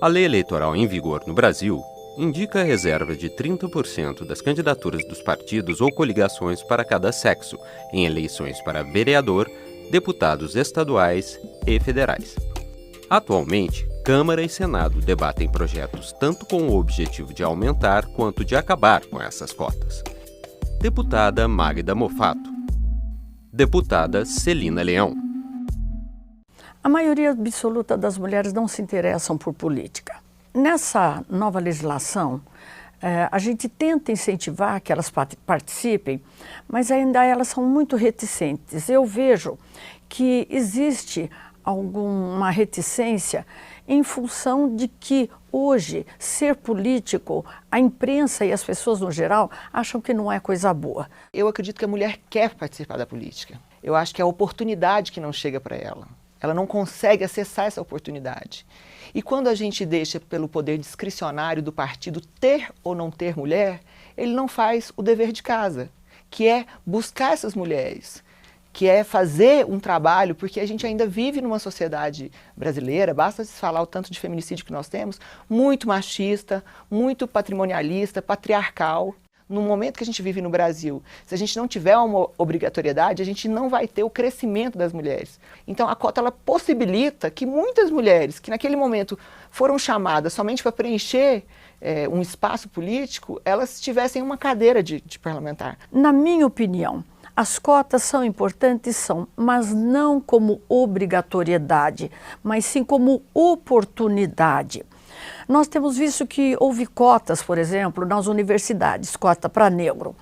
A lei eleitoral em vigor no Brasil indica a reserva de 30% das candidaturas dos partidos ou coligações para cada sexo, em eleições para vereador, deputados estaduais e federais. Atualmente, Câmara e Senado debatem projetos tanto com o objetivo de aumentar quanto de acabar com essas cotas. Deputada Magda Mofato. Deputada Celina Leão. A maioria absoluta das mulheres não se interessam por política. Nessa nova legislação, a gente tenta incentivar que elas participem, mas ainda elas são muito reticentes. Eu vejo que existe alguma reticência em função de que hoje ser político, a imprensa e as pessoas no geral acham que não é coisa boa. Eu acredito que a mulher quer participar da política. Eu acho que é a oportunidade que não chega para ela. Ela não consegue acessar essa oportunidade. E quando a gente deixa pelo poder discricionário do partido ter ou não ter mulher, ele não faz o dever de casa, que é buscar essas mulheres, que é fazer um trabalho, porque a gente ainda vive numa sociedade brasileira, basta se falar o tanto de feminicídio que nós temos, muito machista, muito patrimonialista, patriarcal. No momento que a gente vive no Brasil, se a gente não tiver uma obrigatoriedade, a gente não vai ter o crescimento das mulheres. Então a cota ela possibilita que muitas mulheres que naquele momento foram chamadas somente para preencher um espaço político, elas tivessem uma cadeira de parlamentar. Na minha opinião, as cotas são importantes, mas não como obrigatoriedade, mas sim como oportunidade. Nós temos visto que houve cotas, por exemplo, nas universidades, cota para negro,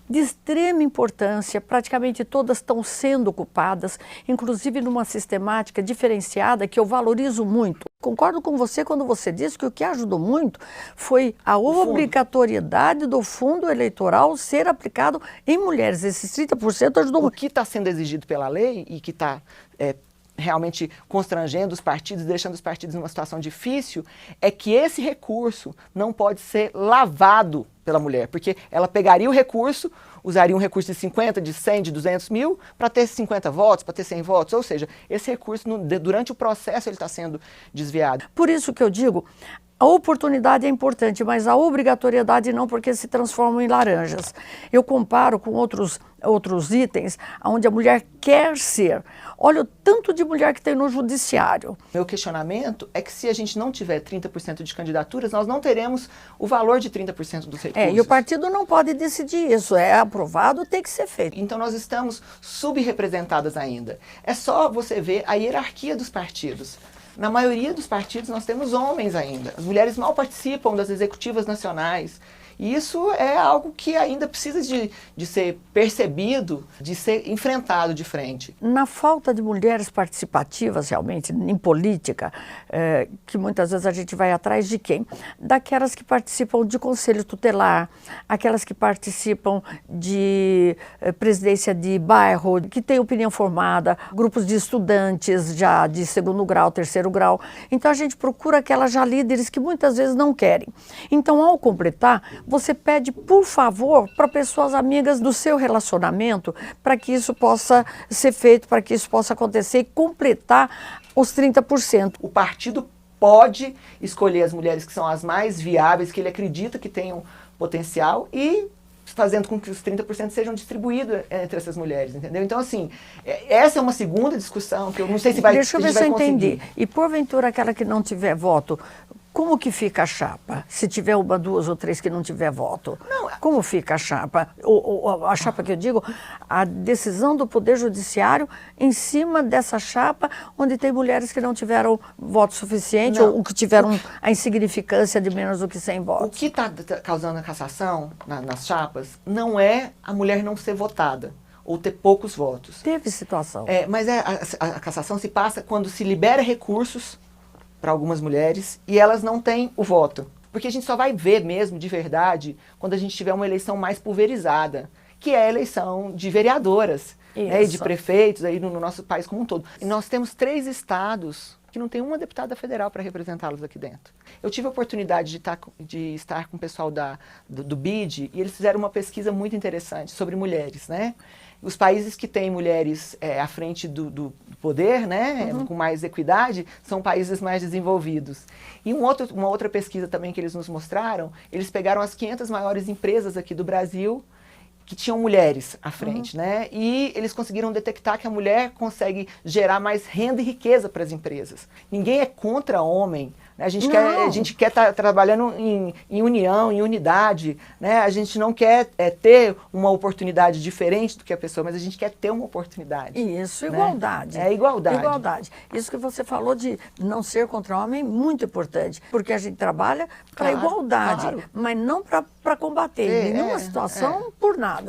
de extrema importância, praticamente todas estão sendo ocupadas, inclusive numa sistemática diferenciada que eu valorizo muito. Concordo com você quando você diz que o que ajudou muito foi a obrigatoriedade do fundo eleitoral ser aplicado em mulheres. Esses 30% ajudou muito. O que está sendo exigido pela lei e que está realmente constrangendo os partidos, deixando os partidos numa situação difícil, é que esse recurso não pode ser lavado pela mulher, porque ela pegaria o recurso, usaria um recurso de 50, de 100, de 200 mil, para ter 50 votos, para ter 100 votos, ou seja, esse recurso, durante o processo, ele está sendo desviado. Por isso que eu digo, a oportunidade é importante, mas a obrigatoriedade não, porque se transformam em laranjas. Eu comparo com outros itens onde a mulher quer ser. Olha o tanto de mulher que tem no judiciário. Meu questionamento é que se a gente não tiver 30% de candidaturas, nós não teremos o valor de 30% dos recursos. E o partido não pode decidir isso, é aprovado, tem que ser feito. Então nós estamos subrepresentadas ainda. É só você ver a hierarquia dos partidos. Na maioria dos partidos nós temos homens ainda. As mulheres mal participam das executivas nacionais. E isso é algo que ainda precisa de ser percebido, de ser enfrentado de frente. Na falta de mulheres participativas, realmente, em política, que muitas vezes a gente vai atrás de quem? Daquelas que participam de conselho tutelar, aquelas que participam de presidência de bairro, que têm opinião formada, grupos de estudantes já de segundo grau, terceiro grau. Então a gente procura aquelas já líderes que muitas vezes não querem. Então, ao completar, você pede, por favor, para pessoas amigas do seu relacionamento, para que isso possa ser feito, para que isso possa acontecer e completar os 30%. O partido pode escolher as mulheres que são as mais viáveis, que ele acredita que tenham potencial e fazendo com que os 30% sejam distribuídos entre essas mulheres, entendeu? Então, assim, essa é uma segunda discussão que eu não sei se vai conseguir. Deixa eu ver se eu entendi. E, porventura, aquela que não tiver voto, como que fica a chapa? Se tiver uma, duas ou três que não tiver voto, como fica a chapa? A chapa que eu digo, a decisão do Poder Judiciário em cima dessa chapa onde tem mulheres que não tiveram voto suficiente ou que tiveram a insignificância de menos do que 100 votos. O que está causando a cassação nas chapas não é a mulher não ser votada ou ter poucos votos. Teve situação. Mas a cassação se passa quando se libera recursos para algumas mulheres e elas não têm o voto. Porque a gente só vai ver mesmo, de verdade, quando a gente tiver uma eleição mais pulverizada, que é a eleição de vereadoradas, né, e de prefeitos aí no nosso país como um todo. E nós temos 3 estados que não tem uma deputada federal para representá-los aqui dentro. Eu tive a oportunidade de estar com o pessoal do BID e eles fizeram uma pesquisa muito interessante sobre mulheres, né? Os países que têm mulheres à frente do poder, né, com mais equidade, são países mais desenvolvidos. E uma outra pesquisa também que eles nos mostraram, eles pegaram as 500 maiores empresas aqui do Brasil que tinham mulheres à frente, né? E eles conseguiram detectar que a mulher consegue gerar mais renda e riqueza para as empresas. Ninguém é contra homem, né? A gente quer estar trabalhando em união, em unidade, né? A gente não quer ter uma oportunidade diferente do que a pessoa, mas a gente quer ter uma oportunidade. Isso, né? igualdade. É igualdade. Igualdade. Isso que você falou de não ser contra o homem é muito importante, porque a gente trabalha para igualdade, mas não para combater em nenhuma situação por nada.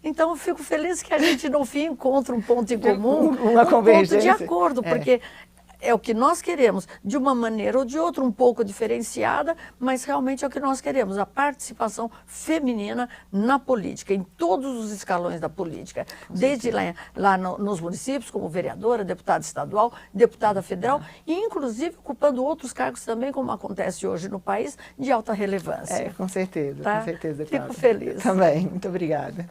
Então eu fico feliz que a gente no fim encontra um ponto em comum, uma convergência. Ponto de acordo, porque é o que nós queremos, de uma maneira ou de outra, um pouco diferenciada, mas realmente é o que nós queremos, a participação feminina na política, em todos os escalões da política, desde lá nos municípios, como vereadora, deputada estadual, deputada federal, e inclusive ocupando outros cargos também, como acontece hoje no país, de alta relevância. Com certeza, tá? com certeza. Fico feliz. Também, muito obrigada.